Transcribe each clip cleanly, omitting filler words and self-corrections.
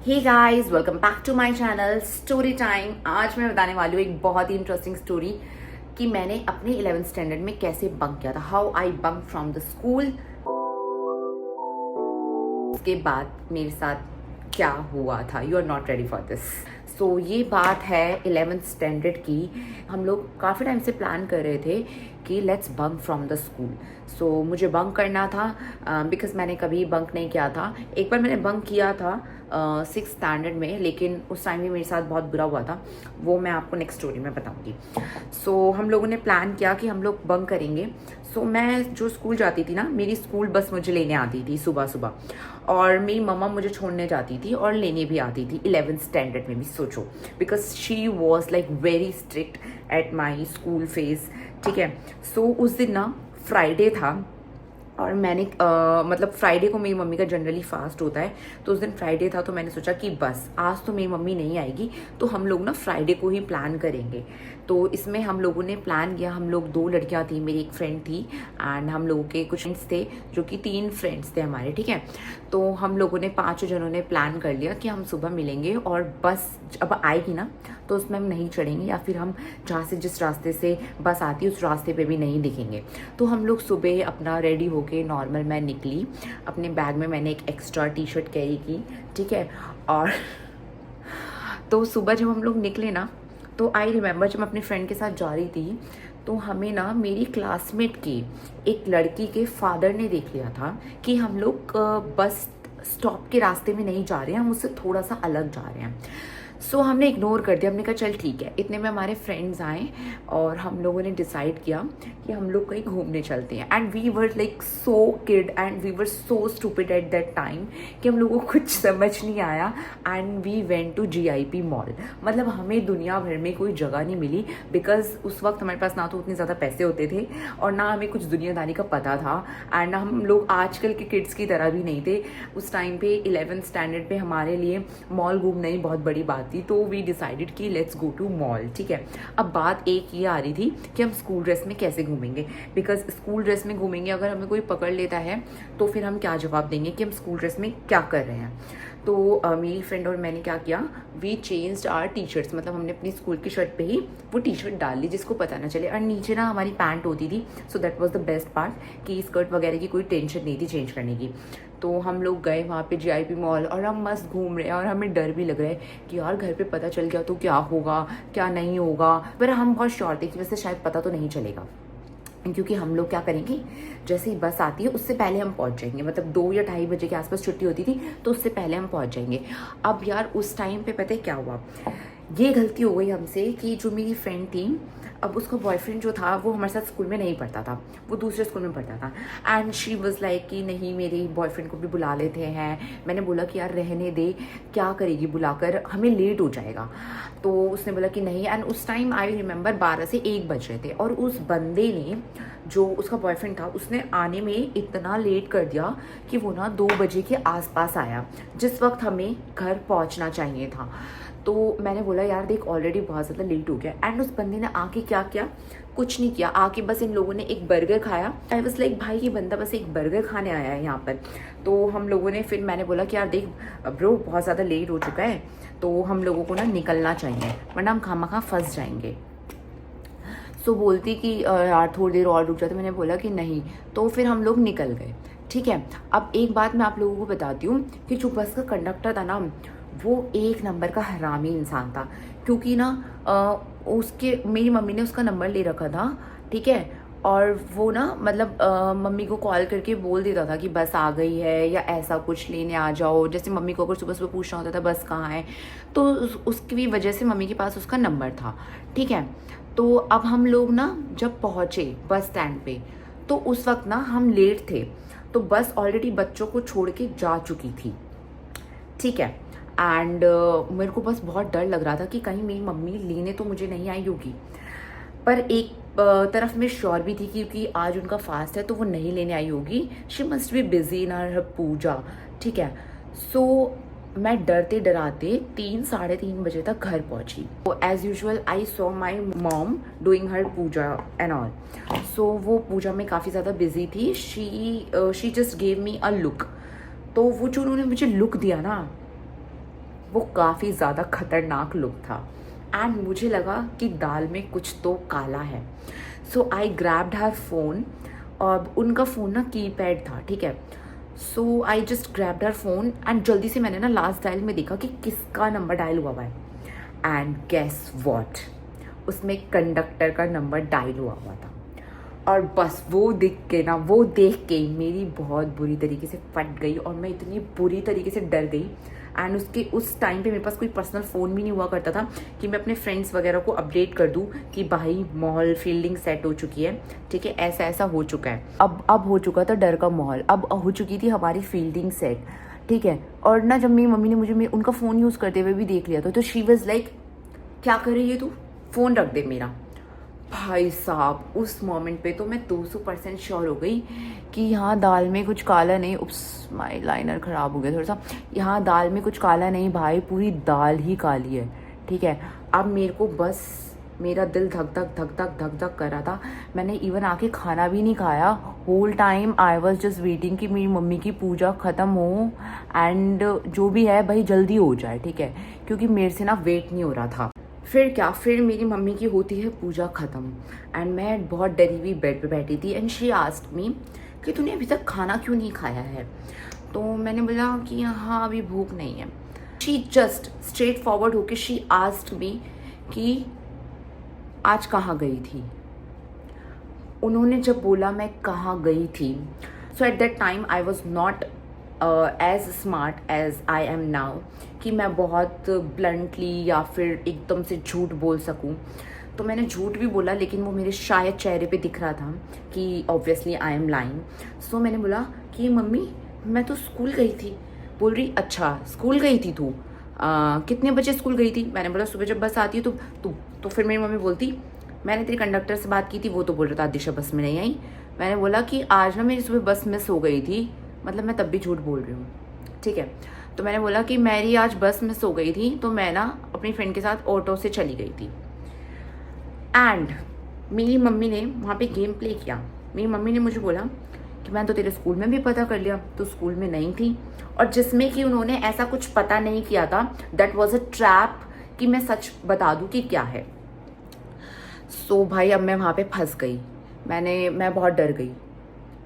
Hey guys, welcome back to my channel story time. आज मैं बताने वाली हूँ एक बहुत ही इंटरेस्टिंग स्टोरी कि मैंने अपने 11th स्टैंडर्ड में कैसे बंक किया था। How I bunk from the school. उसके बाद मेरे साथ क्या हुआ था। You are not ready for this. So ये बात है 11th स्टैंडर्ड की। हम लोग काफ़ी टाइम से प्लान कर रहे थे कि let's bunk from the school. So मुझे बंक करना था बिकॉज मैंने कभी बंक नहीं किया था। एक बार मैंने बंक किया था 6th स्टैंडर्ड में, लेकिन उस टाइम भी मेरे साथ बहुत बुरा हुआ था। वो मैं आपको नेक्स्ट स्टोरी में बताऊंगी। सो हम लोगों ने प्लान किया कि हम लोग बंक करेंगे। सो मैं जो स्कूल जाती थी ना, मेरी स्कूल बस मुझे लेने आती थी सुबह सुबह, और मेरी मम्मा मुझे छोड़ने जाती थी और लेने भी आती थी 11th स्टैंडर्ड में भी। सोचो, because she was like very strict at my school phase. ठीक है। सो उस दिन ना फ्राइडे था और मैंने मतलब फ्राइडे को मेरी मम्मी का जनरली फास्ट होता है, तो उस दिन फ्राइडे था। तो मैंने सोचा कि बस आज तो मेरी मम्मी नहीं आएगी, तो हम लोग ना फ्राइडे को ही प्लान करेंगे। तो इसमें हम लोगों ने प्लान किया। हम लोग 2 लड़कियां थी, मेरी एक फ्रेंड थी एंड हम लोगों के कुछ फ्रेंड्स थे जो कि 3 फ्रेंड्स थे हमारे। ठीक है। तो हम लोगों ने 5 जनों ने प्लान कर लिया कि हम सुबह मिलेंगे और बस अब आएगी ना तो उसमें हम नहीं चढ़ेंगे, या फिर हम जहाँ से जिस रास्ते से बस आती है उस रास्ते पे भी नहीं दिखेंगे। तो हम लोग सुबह अपना रेडी होके नॉर्मल मैं निकली। अपने बैग में मैंने एक एक्स्ट्रा टी शर्ट कैरी की। ठीक है। और तो सुबह जब हम लोग निकले ना, तो आई रिमेम्बर जब मैं अपनी फ्रेंड के साथ जा रही थी, तो हमें ना मेरी क्लासमेट की एक लड़की के फादर ने देख लिया था कि हम लोग बस स्टॉप के रास्ते में नहीं जा रहे हैं, हम उससे थोड़ा सा अलग जा रहे हैं। सो हमने इग्नोर कर दिया। हमने कहा चल ठीक है। इतने में हमारे फ्रेंड्स आए और हम लोगों ने डिसाइड किया कि हम लोग कहीं घूमने चलते हैं। And we were like so kid and we were so stupid at that time कि हम लोगों को कुछ समझ नहीं आया। And we went to GIP mall. मतलब हमें दुनिया भर में कोई जगह नहीं मिली, बिकॉज उस वक्त हमारे पास ना तो उतने ज़्यादा पैसे होते थे और ना हमें कुछ दुनियादारी का पता था। एंड हम लोग आजकल के किड्स की तरह भी नहीं थे। उस टाइम पे 11th स्टैंडर्ड पे हमारे लिए मॉल घूमना ही बहुत बड़ी बात थी। तो वी डिसाइडेड कि लेट्स गो टू मॉल। ठीक है। अब बात एक ये आ रही थी कि हम स्कूल ड्रेस में कैसे घूमेंगे, बिकॉज स्कूल ड्रेस में घूमेंगे अगर हमें कोई पकड़ लेता है तो फिर हम क्या जवाब देंगे कि हम स्कूल ड्रेस में क्या कर रहे हैं। तो मेरी फ्रेंड और मैंने क्या किया, we changed our T shirts. मतलब हमने अपनी स्कूल की शर्ट पे ही वो टी शर्ट डाल ली जिसको पता ना चले, और नीचे ना हमारी पैंट होती थी। So that was the best part कि स्कर्ट वगैरह की कोई टेंशन नहीं थी चेंज करने की। तो हम लोग गए वहाँ पे GIP मॉल और हम मस्त घूम रहे हैं, और हमें डर भी लग रहा है कि यार घर पे पता चल गया तो क्या होगा क्या नहीं होगा। पर हम बहुत श्योर थे कि वैसे शायद पता तो नहीं चलेगा, क्योंकि हम लोग क्या करेंगे, जैसे ही बस आती है उससे पहले हम पहुंच जाएंगे। मतलब 2 या 2:30 बजे के आसपास छुट्टी होती थी, तो उससे पहले हम पहुंच जाएंगे। अब यार उस टाइम पे पता है क्या हुआ, ये गलती हो गई हमसे कि जो मेरी फ्रेंड थी, अब उसका बॉयफ्रेंड जो था वो हमारे साथ स्कूल में नहीं पढ़ता था, वो दूसरे स्कूल में पढ़ता था। एंड शी वॉज लाइक कि नहीं मेरे बॉयफ्रेंड को भी बुला लेते हैं। मैंने बोला कि यार रहने दे, क्या करेगी बुलाकर, हमें लेट हो जाएगा। तो उसने बोला कि नहीं। एंड उस टाइम आई रिमेंबर 12 से 1 बज रहे थे, और उस बंदे ने जो उसका बॉयफ्रेंड था उसने आने में इतना लेट कर दिया कि वो ना 2 बजे के आसपास आया, जिस वक्त हमें घर पहुंचना चाहिए था। तो मैंने बोला यार देख ऑलरेडी बहुत ज़्यादा लेट हो गया। एंड उस बंदे ने आके क्या किया, कुछ नहीं किया। आके बस इन लोगों ने एक बर्गर खाया। आई वाज लाइक भाई ये बंदा बस एक बर्गर खाने आया है यहाँ पर। तो हम लोगों ने फिर मैंने बोला कि यार देख ब्रो बहुत ज़्यादा लेट हो चुका है, तो हम लोगों को ना निकलना चाहिए वरना हम खामखा फंस जाएंगे। सो बोलती कि यार थोड़ी देर और रुक जाते। मैंने बोला कि नहीं। तो फिर हम लोग निकल गए। ठीक है। अब एक बात मैं आप लोगों को बताती हूँ कि जो बस का कंडक्टर था ना, वो एक नंबर का हरामी इंसान था। क्योंकि ना उसके मेरी मम्मी ने उसका नंबर ले रखा था। ठीक है। और वो ना मतलब मम्मी को कॉल करके बोल देता था कि बस आ गई है या ऐसा कुछ लेने आ जाओ। जैसे मम्मी को अगर सुबह सुबह पूछना होता था बस कहाँ है, तो उसकी वजह से मम्मी के पास उसका नंबर था। ठीक है। तो अब हम लोग ना जब पहुँचे बस स्टैंड पे, तो उस वक्त ना हम लेट थे, तो बस ऑलरेडी बच्चों को छोड़ के जा चुकी थी। ठीक है। एंड मेरे को बस बहुत डर लग रहा था कि कहीं मेरी मम्मी लेने तो मुझे नहीं आई होगी। पर एक तरफ मैं श्योर भी थी क्योंकि आज उनका फास्ट है तो वो नहीं लेने आई होगी। She must be busy in her puja. ठीक है। सो मैं डरते डराते 3 साढ़े 3 बजे तक घर पहुंची। तो as usual I saw my mom doing her puja and all. So वो पूजा में काफ़ी ज़्यादा बिजी थी। She just gave me a look. तो वो जो उन्होंने मुझे लुक दिया ना, वो काफ़ी ज़्यादा खतरनाक लुक था एंड मुझे लगा कि दाल में कुछ तो काला है। सो आई ग्रैब्ड हर फ़ोन, और उनका फ़ोन ना कीपैड था, ठीक है। So I just grabbed her phone and जल्दी से मैंने ना लास्ट डायल में देखा कि किसका नंबर डायल हुआ है, एंड गेस व्हाट, उसमें कंडक्टर का नंबर डायल हुआ था। और बस वो देख के मेरी बहुत बुरी तरीके से फट गई और मैं इतनी बुरी तरीके से डर गई। एंड उस टाइम पे मेरे पास कोई पर्सनल फ़ोन भी नहीं हुआ करता था कि मैं अपने फ्रेंड्स वगैरह को अपडेट कर दूं कि भाई माहौल फील्डिंग सेट हो चुकी है, ठीक है, ऐसा ऐसा हो चुका है। अब हो चुका था डर का माहौल, अब हो चुकी थी हमारी फील्डिंग सेट, ठीक है। और ना जब मेरी मम्मी ने मुझे उनका फ़ोन यूज़ करते हुए भी देख लिया था, तो शी वॉज लाइक, क्या कर रही है तू, फ़ोन रख दे मेरा। भाई साहब उस मोमेंट पे तो मैं 200% श्योर हो गई कि यहाँ दाल में कुछ काला नहीं। उप्स, माई लाइनर ख़राब हो गया थोड़ा सा। यहाँ दाल में कुछ काला नहीं भाई, पूरी दाल ही काली है, ठीक है। अब मेरे को बस, मेरा दिल धक धक कर रहा था। मैंने इवन आके खाना भी नहीं खाया। Whole time I was just waiting कि मेरी मम्मी की पूजा ख़त्म हो एंड जो भी है भाई जल्दी हो जाए, ठीक है, क्योंकि मेरे से ना वेट नहीं हो रहा था। फिर मेरी मम्मी की होती है पूजा ख़त्म एंड मैं बहुत डरी हुई बेड पे बैठी थी एंड शी आस्क्ड मी कि तूने अभी तक खाना क्यों नहीं खाया है। तो मैंने बोला कि हाँ अभी भूख नहीं है। शी जस्ट स्ट्रेट फॉरवर्ड होके शी आस्क्ड मी कि आज कहाँ गई थी। उन्होंने जब बोला मैं कहाँ गई थी, so at that time I was not as smart as I am now कि मैं बहुत ब्लंटली या फिर एकदम से झूठ बोल सकूं। तो मैंने झूठ भी बोला, लेकिन वो मेरे शायद चेहरे पे दिख रहा था कि ऑब्वियसली आई एम लाइंग। सो मैंने बोला कि मम्मी मैं तो स्कूल गई थी। बोल रही अच्छा स्कूल गई थी तू, कितने बजे स्कूल गई थी। मैंने बोला सुबह जब बस आती है तो फिर मेरी मम्मी बोलती मैंने तेरे कंडक्टर से बात की थी, वो तो बोल रहा था दिशा बस में नहीं आई। मैंने बोला कि आज ना मेरी सुबह बस मिस हो गई थी, मतलब मैं तब भी झूठ बोल रही हूँ, ठीक है। तो मैंने बोला कि मेरी आज बस मिस हो गई थी, तो मैं ना अपनी फ्रेंड के साथ ऑटो से चली गई थी। एंड मेरी मम्मी ने वहाँ पे गेम प्ले किया। मेरी मम्मी ने मुझे बोला कि मैं तो तेरे स्कूल में भी पता कर लिया, तो स्कूल में नहीं थी, और जिसमें कि उन्होंने ऐसा कुछ पता नहीं किया था, दैट वॉज अ ट्रैप कि मैं सच बता दूँ कि क्या है। सो भाई अब मैं वहाँ पे फंस गई। मैं बहुत डर गई।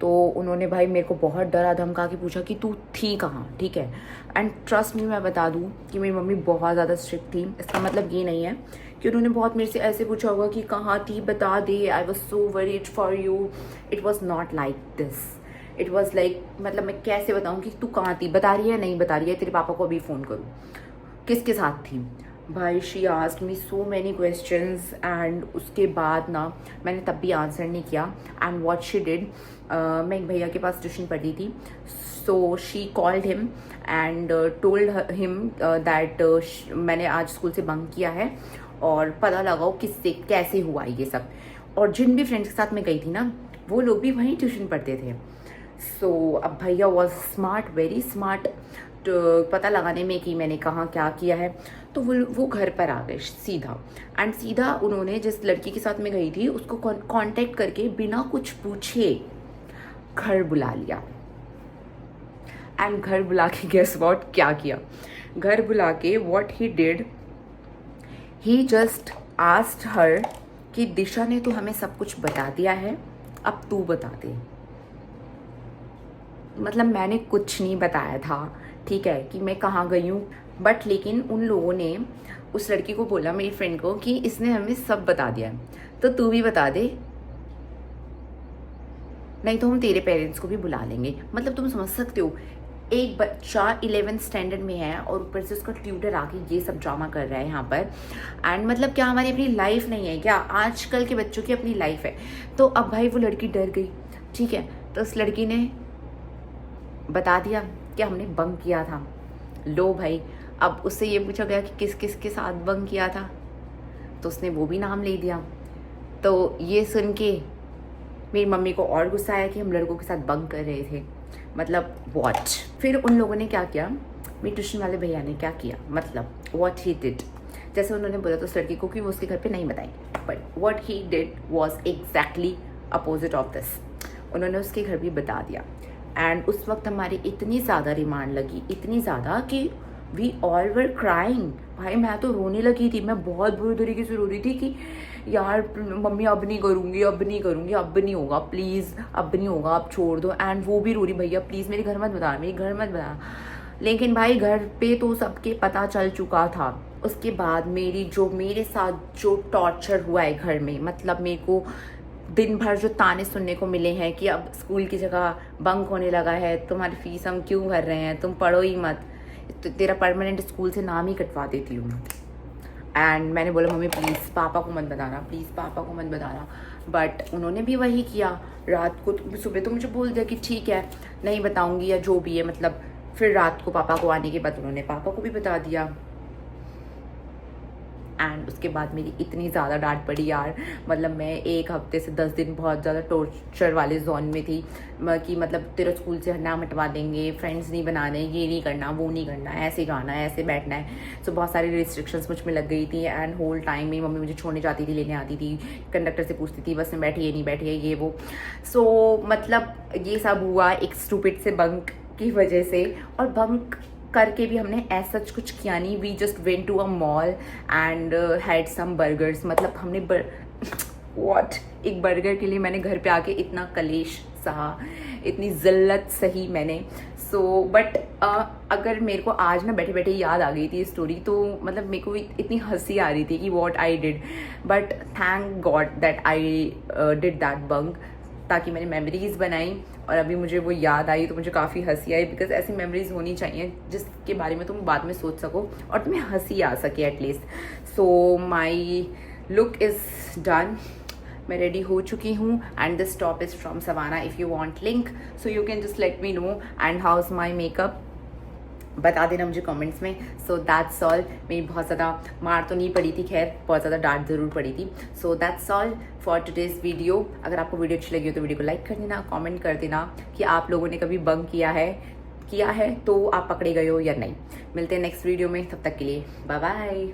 तो उन्होंने भाई मेरे को बहुत डरा धमका के पूछा कि तू थी कहाँ, ठीक है। एंड ट्रस्ट मी, मैं बता दूँ कि मेरी मम्मी बहुत ज़्यादा स्ट्रिक्ट थी। इसका मतलब ये नहीं है कि उन्होंने बहुत मेरे से ऐसे पूछा होगा कि कहाँ थी बता दे, I was so worried for you. It was not like this. It was like, मतलब मैं कैसे बताऊँ कि तू कहाँ थी, बता रही है नहीं बता रही है, तेरे पापा को अभी फ़ोन करूँ, किसके साथ थी। भाई she asked me so many questions and उसके बाद ना मैंने तब भी आंसर नहीं किया। एंड व्हाट शी डिड, मैं एक भैया के पास ट्यूशन पढ़ी थी, so she called him and told him that मैंने आज स्कूल से बंक किया है और पता लगाओ किससे कैसे हुआ ये सब। और जिन भी फ्रेंड्स के साथ मैं गई थी ना, वो लोग भी वहीं ट्यूशन पढ़ते थे। सो अब भैया वॉज स्मार्ट, वेरी स्मार्ट, तो पता लगाने में कि मैंने कहाँ क्या किया है। तो वो घर पर आ गए सीधा, एंड सीधा उन्होंने जिस लड़की के साथ मैं गई थी उसको कांटेक्ट करके बिना कुछ पूछे घर बुला लिया। एंड घर बुला के गेस व्हाट क्या किया, घर बुला के what he did, he just asked her कि दिशा ने तो हमें सब कुछ बता दिया है, अब तू बता दे। मतलब मैंने कुछ नहीं बताया था, ठीक है, कि मैं कहाँ गई हूँ, बट लेकिन उन लोगों ने उस लड़की को बोला, मेरी फ्रेंड को, कि इसने हमें सब बता दिया है, तो तू भी बता दे, नहीं तो हम तेरे पेरेंट्स को भी बुला लेंगे। मतलब तुम समझ सकते हो, एक बच्चा 11th स्टैंडर्ड में है और ऊपर से उसका ट्यूटर आके ये सब ड्रामा कर रहा है यहाँ पर। एंड मतलब क्या हमारी अपनी लाइफ नहीं है क्या? आजकल के बच्चों की अपनी लाइफ है। तो अब भाई वो लड़की डर गई, ठीक है, तो उस लड़की ने बता दिया कि हमने बंक किया था। लो भाई, अब उससे ये पूछा गया कि किस किस के साथ बंक किया था, तो उसने वो भी नाम ले दिया। तो ये सुन के मेरी मम्मी को और गुस्सा आया कि हम लड़कों के साथ बंक कर रहे थे, मतलब व्हाट। फिर उन लोगों ने क्या किया, मेरे ट्यूशन वाले भैया ने क्या किया, मतलब व्हाट ही डिड, जैसे उन्होंने बोला तो उस लड़की को कि वो उसके घर पे नहीं बताई, but what he did was exactly opposite of this. उन्होंने उसके घर भी बता दिया। एंड उस वक्त हमारी इतनी ज़्यादा रिमांड लगी, इतनी ज़्यादा कि वी ऑल वर क्राइंग। भाई मैं तो रोने लगी थी, मैं बहुत बुरी तरीके से रो रही थी कि यार मम्मी अब नहीं करूँगी, अब नहीं करूँगी, अब नहीं होगा, प्लीज़ अब नहीं होगा, अब छोड़ दो। एंड वो भी रो रही, भैया प्लीज़ मेरे घर मत बता, मेरे घर मत बता। लेकिन भाई घर पे तो सबके पता चल चुका था। उसके बाद मेरे साथ जो टॉर्चर हुआ है घर में, मतलब मेरे को दिन भर जो ताने सुनने को मिले हैं कि अब स्कूल की जगह बंक होने लगा है, तुम्हारी फीस हम क्यों भर रहे हैं, तुम पढ़ो ही मत, तो तेरा परमानेंट स्कूल से नाम ही कटवा देती हूँ। एंड मैंने बोला मम्मी प्लीज़ पापा को मत बताना, प्लीज़ पापा को मत बताना। बट उन्होंने भी वही किया। रात को सुबह तो मुझे बोल दिया कि ठीक है नहीं बताऊँगी या जो भी है, मतलब फिर रात को पापा को आने के बाद उन्होंने पापा को भी बता दिया। एंड उसके बाद मेरी इतनी ज़्यादा डांट पड़ी यार, मतलब मैं 1 हफ्ते से 10 दिन बहुत ज़्यादा टॉर्चर वाले जोन में थी कि मतलब तेरा स्कूल से नाम हटवा देंगे, फ्रेंड्स नहीं बनाने, ये नहीं करना, वो नहीं करना, ऐसे जाना है, ऐसे बैठना है। सो बहुत सारी रिस्ट्रिक्शंस मुझ में लग गई थी। एंड होल टाइम में मम्मी मुझे छोड़ने जाती थी, लेने आती थी, कंडक्टर से पूछती थी बस में बैठी है नहीं बैठी है, ये वो। सो मतलब ये सब हुआ एक स्टूपिड से बंक की वजह से। और बंक करके भी हमने ऐसा कुछ किया नहीं, we just went to a mall and had some burgers. मतलब हमने व्हाट एक बर्गर के लिए मैंने घर पे आके इतना कलेश सहा, इतनी जिल्लत सही मैंने। सो बट अगर मेरे को आज ना बैठे बैठे याद आ गई थी स्टोरी, तो मतलब मेरे को इतनी हंसी आ रही थी कि what I did. But thank God that I did that bunk, ताकि मैंने मेमोरीज बनाई और अभी मुझे वो याद आई तो मुझे काफ़ी हंसी आई। बिकॉज ऐसी मेमोरीज होनी चाहिए जिसके बारे में तुम बाद में सोच सको और तुम्हें हंसी आ सके at least. So my look is done, मैं रेडी हो चुकी हूँ and this top is from Savana. If you want link so you can just let me know. And how is my makeup बता देना मुझे कमेंट्स में। So that's all. मेरी बहुत ज़्यादा मार तो नहीं पड़ी थी, खैर बहुत ज़्यादा डांट ज़रूर पड़ी थी। सो that's all for today's video. अगर आपको वीडियो अच्छी लगी हो तो वीडियो को लाइक कर देना, कमेंट कर देना कि आप लोगों ने कभी बंक किया है तो आप पकड़े गए हो या नहीं। मिलते हैं नेक्स्ट वीडियो में, तब तक के लिए बाय बाय।